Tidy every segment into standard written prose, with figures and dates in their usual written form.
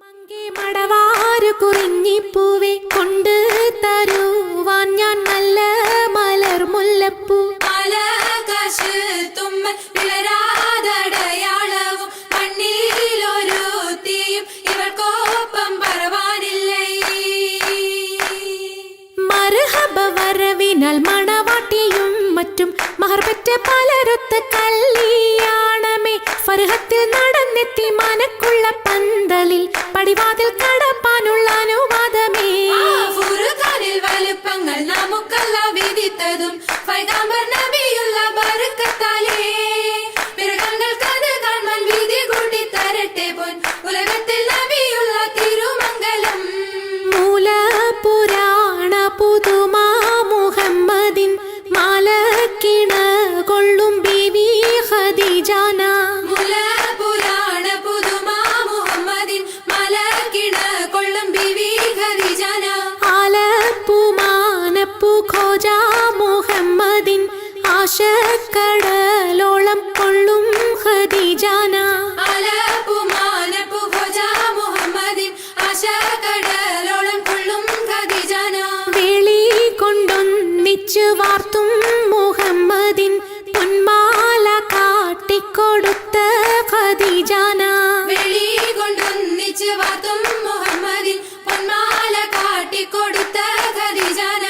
മങ്കേ മടവാരു കുറിഞ്ഞിപ്പൂവേ കൊണ്ട് തരുവാൻ ഞാൻ നല്ല മലർ മുല്ലപ്പൂ ആകാശ് തുമ്മൽ വിളരാതടയാളവും മണ്ണിലൊരു തീയും ഇവൾക്കൊപ്പം പറവാനില്ലേ. മർഹബ വരവിനാൽ മണവാട്ടിയും മറ്റും മഹർപെറ്റ പലരൊത്ത് കല്യാണമേ ഫർഹത്തിൽ നടന്നെത്തി മനക്കുള്ള പന്തലിൽ പടിവാതിൽ കടപ്പാനുള്ള അനുവാദമേ. ഫുർഖാനിൽ വലുപ്പങ്ങൾ നമുക്കല്ല വിധിത്തതും പൈഗംബർ നബിയുള്ള ബർക്കത്താലേ. മിർഗങ്ങൾക്കത് കാണാൻ വിധി കൂട്ടി തരട്ടെ പൊൻ ഉലകത്തിൽ നബിയുള്ള തിരുമംഗലം. മൂലപുരാണ പുതുമാ മുഹമ്മദിൻ മാലക്കിണ കൊള്ളും ബീവി ഖദീജാന. മുലപുരാണ പുതുമാ മുഹമ്മദിൻ മലക്കിണ കൊള്ളും ബീവി ഖദീജാന. ആലപ്പുമാനപ്പു ഖോജ മുഹമ്മദിൻ ആശക്കടലോളം കൊള്ളും ഖദീജാന. ആലപ്പുമാനപ്പു ഖോജ മുഹമ്മദിൻ ആശക്കടലോളം കൊള്ളും ഖദീജാന. വേളി കൊണ്ടൊന്നിച്ചു വാർത്തും മുഹമ്മദിൻ പൊന്മാല കാട്ടിക്കൊടുത്ത ഖദീജാന. വെളി കൊണ്ടൊന്നിച്ച് വാത്തും മുഹമ്മദിൻ പൊന്മാല കാട്ടിക്കൊടുത്ത ഖദീജാന.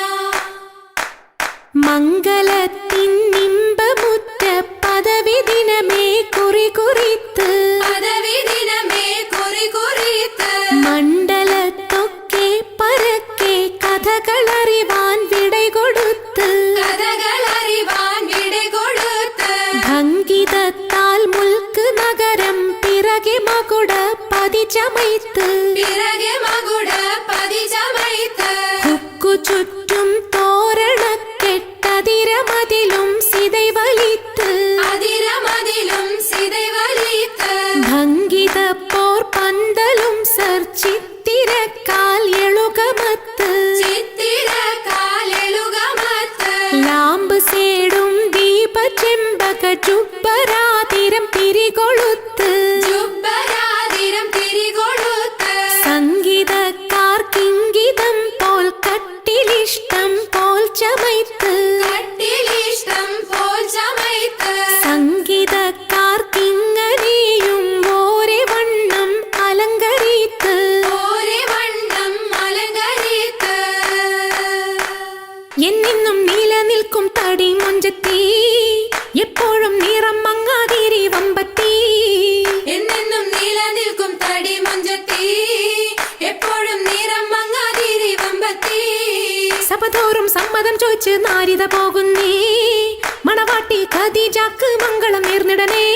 മംഗലത്തിൻ നിമ്പമുറ്റ പദവി ദിനമേ കുറികുറിത്ത് പദവി ദിനമേ കുറികുറിത്ത് മണ്ഡലത്തൊക്കെ പരക്കെ കഥകളറിവാൻ വിടകൊടുത്ത് കഥകളറിവാൻ വിടകൊടുത്ത് ഭംഗിതത്താൽ മുൽക്ക് നഗരം പിറകെ മകുട പതിചമൈത്ത് പിറകെ മകുട പതിചമൈത്ത് ഹുക്കു ചുറ്റും തോരണക്കെട്ടതിരമതിലും സിതൈ വലിത്ത് അതിരമതിലും സിതൈ വലിത്ത് ഭംഗിത പോർ പന്തലും സർ ചിത്തിരക്കാൽ എളുകമത്ത് ചിത്തിര കാലെളുകമത്ത് ലാമ്പ് സേടും ദീപ ചെമ്പക ജുബ്ബരാതിരം തിരികൊളുത്ത് ജുബ്ബരാതിരം തിരികൊടുത്ത് സംഗീതക്കാർക്കിംഗിതം പോൽ കട്ടിലിഷ്ടം പോൽ ചമൈത്ത് കട്ടിലിഷ്ടം പോൽ ചമൈത്ത് സംഗീതക്കാർക്കിങ്ങനെയും ഓരെ വണ്ണം അലങ്കരിത്ത് ഓരേ വണ്ണം അലങ്കരിത്ത് എന്നെന്നും നിലനിൽക്കും തടി മുഞ്ചത്തി എപ്പോഴും നിറം മങ്ങാതിരി വമ്പത്തി. എന്നെന്നും നിലനിൽക്കും തടി മുഞ്ചത്തി എപ്പോഴും നിറം മങ്ങാതിരി വമ്പത്തി. സഭതോറും സമ്മതം ചോദിച്ച് നാരിത പോകുന്നേ മണവാട്ടി ഖദീജക്ക് മംഗളം നേർന്നിടനേ.